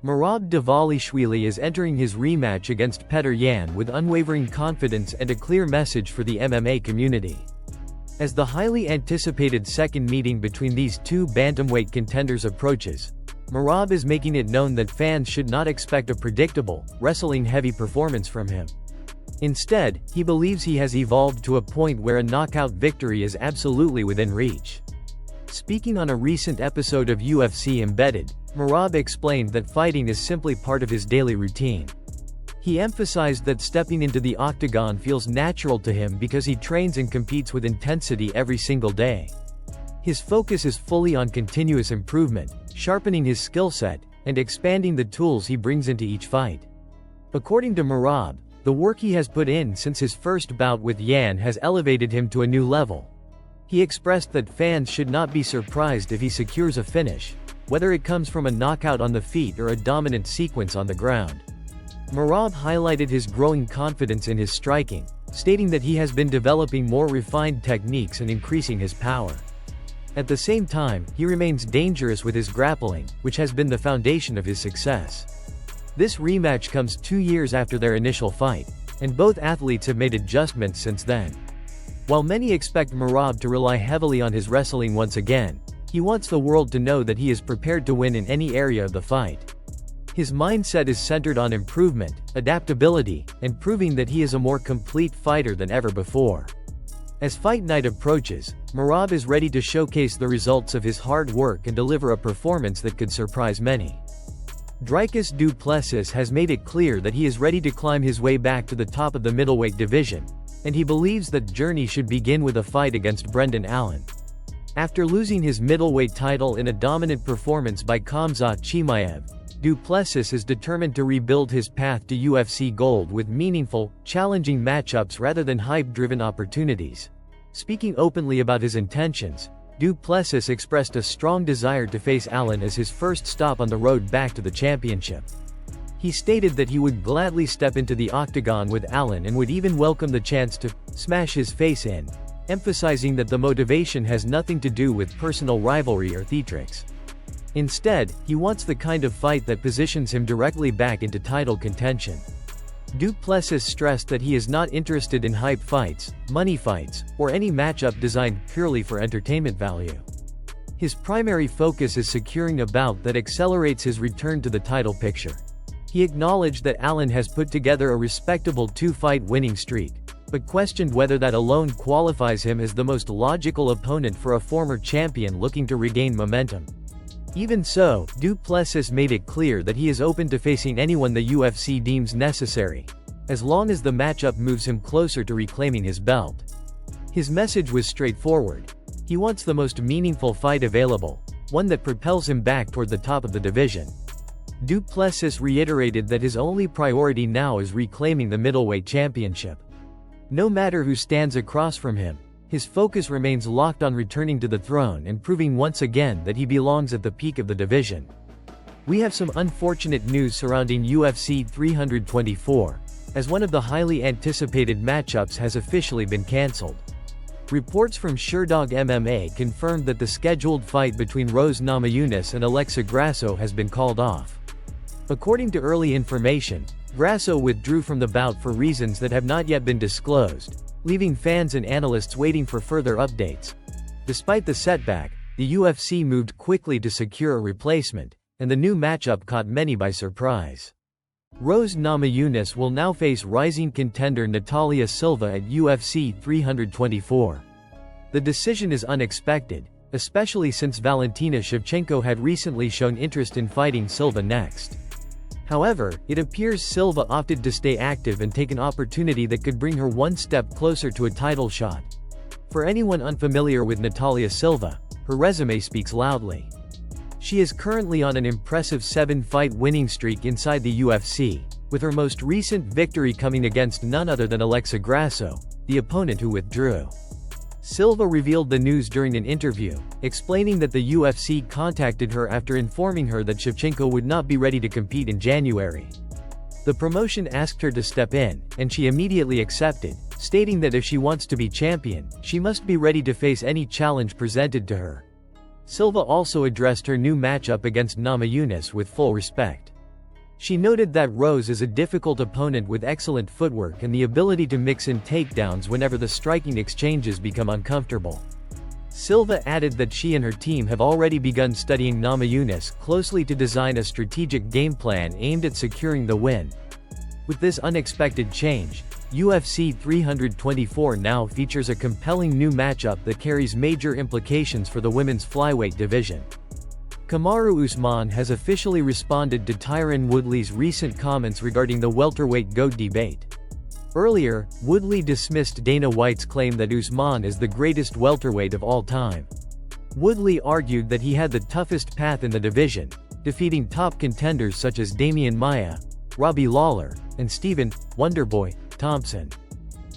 Merab Dvalishvili is entering his rematch against Petr Yan with unwavering confidence and a clear message for the MMA community. As the highly anticipated second meeting between these two bantamweight contenders approaches, Merab is making it known that fans should not expect a predictable, wrestling-heavy performance from him. Instead, he believes he has evolved to a point where a knockout victory is absolutely within reach. Speaking on a recent episode of UFC Embedded, Merab explained that fighting is simply part of his daily routine. He emphasized that stepping into the octagon feels natural to him because he trains and competes with intensity every single day. His focus is fully on continuous improvement, sharpening his skill set, and expanding the tools he brings into each fight. According to Merab, the work he has put in since his first bout with Yan has elevated him to a new level. He expressed that fans should not be surprised if he secures a finish, whether it comes from a knockout on the feet or a dominant sequence on the ground. Merab highlighted his growing confidence in his striking, stating that he has been developing more refined techniques and increasing his power. At the same time, he remains dangerous with his grappling, which has been the foundation of his success. This rematch comes 2 years after their initial fight, and both athletes have made adjustments since then. While many expect Merab to rely heavily on his wrestling once again, he wants the world to know that he is prepared to win in any area of the fight. His mindset is centered on improvement, adaptability, and proving that he is a more complete fighter than ever before. As fight night approaches, Merab is ready to showcase the results of his hard work and deliver a performance that could surprise many. Dricus du Plessis has made it clear that he is ready to climb his way back to the top of the middleweight division, and he believes that journey should begin with a fight against Brendan Allen. After losing his middleweight title in a dominant performance by Khamzat Chimaev, du Plessis is determined to rebuild his path to UFC gold with meaningful, challenging matchups rather than hype-driven opportunities. Speaking openly about his intentions, du Plessis expressed a strong desire to face Allen as his first stop on the road back to the championship. He stated that he would gladly step into the octagon with Allen and would even welcome the chance to smash his face in, emphasizing that the motivation has nothing to do with personal rivalry or theatrics. Instead, he wants the kind of fight that positions him directly back into title contention. Du Plessis stressed that he is not interested in hype fights, money fights, or any matchup designed purely for entertainment value. His primary focus is securing a bout that accelerates his return to the title picture. He acknowledged that Allen has put together a respectable 2-fight winning streak, but questioned whether that alone qualifies him as the most logical opponent for a former champion looking to regain momentum. Even so, du Plessis made it clear that he is open to facing anyone the UFC deems necessary, as long as the matchup moves him closer to reclaiming his belt. His message was straightforward. He wants the most meaningful fight available, one that propels him back toward the top of the division. Du Plessis reiterated that his only priority now is reclaiming the middleweight championship. No matter who stands across from him, his focus remains locked on returning to the throne and proving once again that he belongs at the peak of the division. We have some unfortunate news surrounding UFC 324, as one of the highly anticipated matchups has officially been cancelled. Reports from Sherdog MMA confirmed that the scheduled fight between Rose Namajunas and Alexa Grasso has been called off. According to early information, Grasso withdrew from the bout for reasons that have not yet been disclosed, leaving fans and analysts waiting for further updates. Despite the setback, the UFC moved quickly to secure a replacement, and the new matchup caught many by surprise. Rose Namajunas will now face rising contender Natalia Silva at UFC 324. The decision is unexpected, especially since Valentina Shevchenko had recently shown interest in fighting Silva next. However, it appears Silva opted to stay active and take an opportunity that could bring her one step closer to a title shot. For anyone unfamiliar with Natalia Silva, her resume speaks loudly. She is currently on an impressive 7-fight winning streak inside the UFC, with her most recent victory coming against none other than Alexa Grasso, the opponent who withdrew. Silva revealed the news during an interview, explaining that the UFC contacted her after informing her that Shevchenko would not be ready to compete in January. The promotion asked her to step in, and she immediately accepted, stating that if she wants to be champion, she must be ready to face any challenge presented to her. Silva also addressed her new matchup against Namajunas with full respect. She noted that Rose is a difficult opponent with excellent footwork and the ability to mix in takedowns whenever the striking exchanges become uncomfortable. Silva added that she and her team have already begun studying Namajunas closely to design a strategic game plan aimed at securing the win. With this unexpected change, UFC 324 now features a compelling new matchup that carries major implications for the women's flyweight division. Kamaru Usman has officially responded to Tyron Woodley's recent comments regarding the welterweight GOAT debate. Earlier, Woodley dismissed Dana White's claim that Usman is the greatest welterweight of all time. Woodley argued that he had the toughest path in the division, defeating top contenders such as Damian Maia, Robbie Lawler, and Stephen "Wonderboy" Thompson.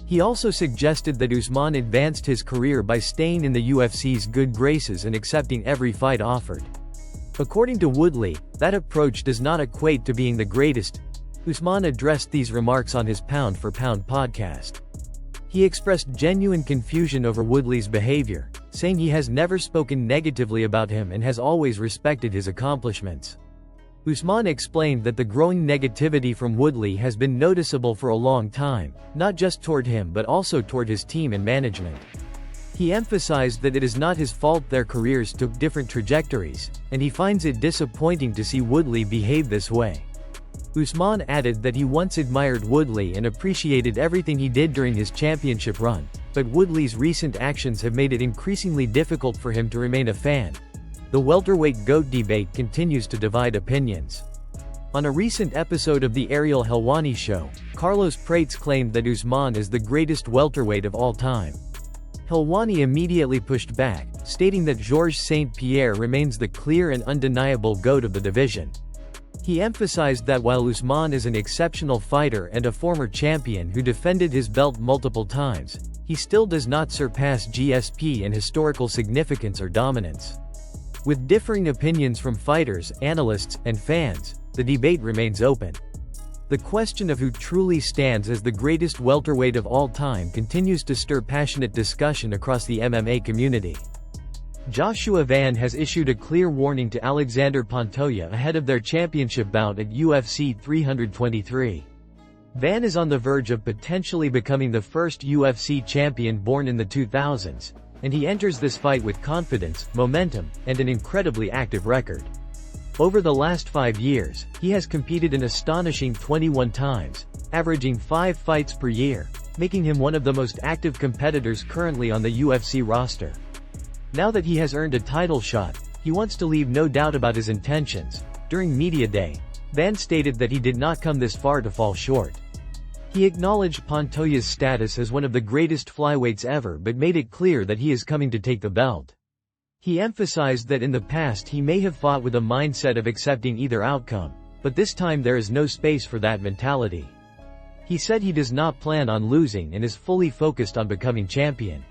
He also suggested that Usman advanced his career by staying in the UFC's good graces and accepting every fight offered. According to Woodley, that approach does not equate to being the greatest. Usman addressed these remarks on his Pound for Pound podcast. He expressed genuine confusion over Woodley's behavior, saying he has never spoken negatively about him and has always respected his accomplishments. Usman explained that the growing negativity from Woodley has been noticeable for a long time, not just toward him but also toward his team and management. He emphasized that it is not his fault their careers took different trajectories, and he finds it disappointing to see Woodley behave this way. Usman added that he once admired Woodley and appreciated everything he did during his championship run, but Woodley's recent actions have made it increasingly difficult for him to remain a fan. The welterweight GOAT debate continues to divide opinions. On a recent episode of the Ariel Helwani show, Carlos Prates claimed that Usman is the greatest welterweight of all time. Helwani immediately pushed back, stating that Georges St-Pierre remains the clear and undeniable GOAT of the division. He emphasized that while Usman is an exceptional fighter and a former champion who defended his belt multiple times, he still does not surpass GSP in historical significance or dominance. With differing opinions from fighters, analysts, and fans, the debate remains open. The question of who truly stands as the greatest welterweight of all time continues to stir passionate discussion across the MMA community. Joshua Van has issued a clear warning to Alexander Pantoja ahead of their championship bout at UFC 323. Van is on the verge of potentially becoming the first UFC champion born in the 2000s, and he enters this fight with confidence, momentum, and an incredibly active record. Over the last 5 years, he has competed an astonishing 21 times, averaging 5 fights per year, making him one of the most active competitors currently on the UFC roster. Now that he has earned a title shot, he wants to leave no doubt about his intentions. During Media Day, Van stated that he did not come this far to fall short. He acknowledged Pantoja's status as one of the greatest flyweights ever but made it clear that he is coming to take the belt. He emphasized that in the past he may have fought with a mindset of accepting either outcome, but this time there is no space for that mentality. He said he does not plan on losing and is fully focused on becoming champion.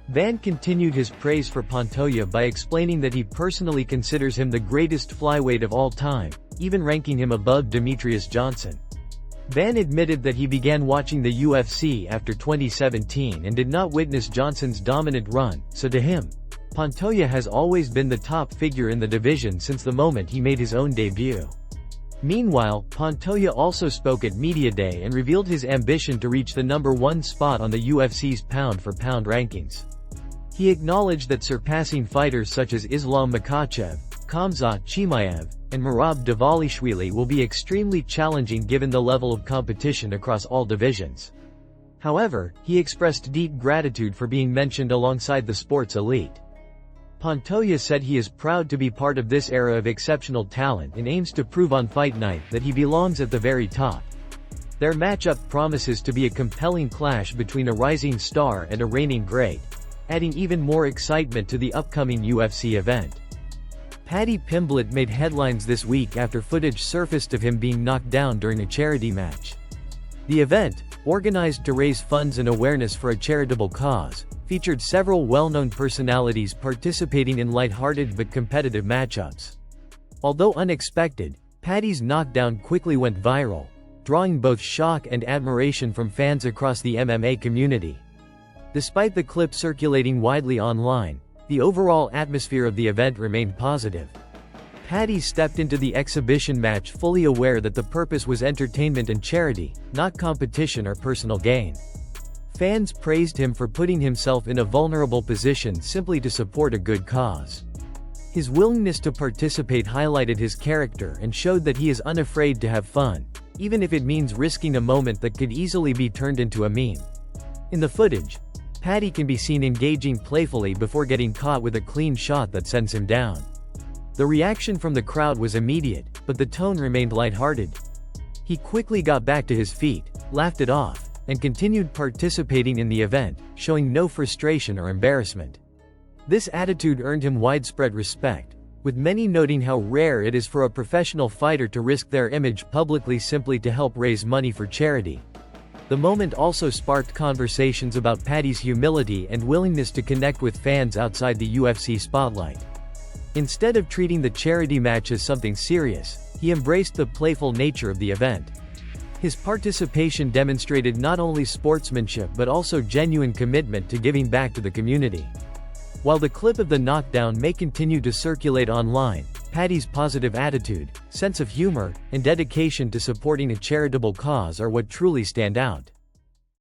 Van continued his praise for Pantoja by explaining that he personally considers him the greatest flyweight of all time, even ranking him above Demetrius Johnson. Van admitted that he began watching the UFC after 2017 and did not witness Johnson's dominant run, so to him, Pantoja has always been the top figure in the division since the moment he made his own debut. Meanwhile, Pantoja also spoke at Media Day and revealed his ambition to reach the #1 spot on the UFC's pound-for-pound rankings. He acknowledged that surpassing fighters such as Islam Makhachev, Khamzat Chimaev, and Merab Dvalishvili will be extremely challenging given the level of competition across all divisions. However, he expressed deep gratitude for being mentioned alongside the sport's elite. Pantoja said he is proud to be part of this era of exceptional talent and aims to prove on fight night that he belongs at the very top. Their matchup promises to be a compelling clash between a rising star and a reigning great, adding even more excitement to the upcoming UFC event. Paddy Pimblett made headlines this week after footage surfaced of him being knocked down during a charity match. The event, organized to raise funds and awareness for a charitable cause, featured several well-known personalities participating in lighthearted but competitive matchups. Although unexpected, Paddy's knockdown quickly went viral, drawing both shock and admiration from fans across the MMA community. Despite the clip circulating widely online, the overall atmosphere of the event remained positive. Paddy stepped into the exhibition match fully aware that the purpose was entertainment and charity, not competition or personal gain. Fans praised him for putting himself in a vulnerable position simply to support a good cause. His willingness to participate highlighted his character and showed that he is unafraid to have fun, even if it means risking a moment that could easily be turned into a meme. In the footage, Paddy can be seen engaging playfully before getting caught with a clean shot that sends him down. The reaction from the crowd was immediate, but the tone remained lighthearted. He quickly got back to his feet, laughed it off, and continued participating in the event, showing no frustration or embarrassment. This attitude earned him widespread respect, with many noting how rare it is for a professional fighter to risk their image publicly simply to help raise money for charity. The moment also sparked conversations about Paddy's humility and willingness to connect with fans outside the UFC spotlight. Instead of treating the charity match as something serious, he embraced the playful nature of the event. His participation demonstrated not only sportsmanship but also genuine commitment to giving back to the community. While the clip of the knockdown may continue to circulate online, Paddy's positive attitude, sense of humor, and dedication to supporting a charitable cause are what truly stand out.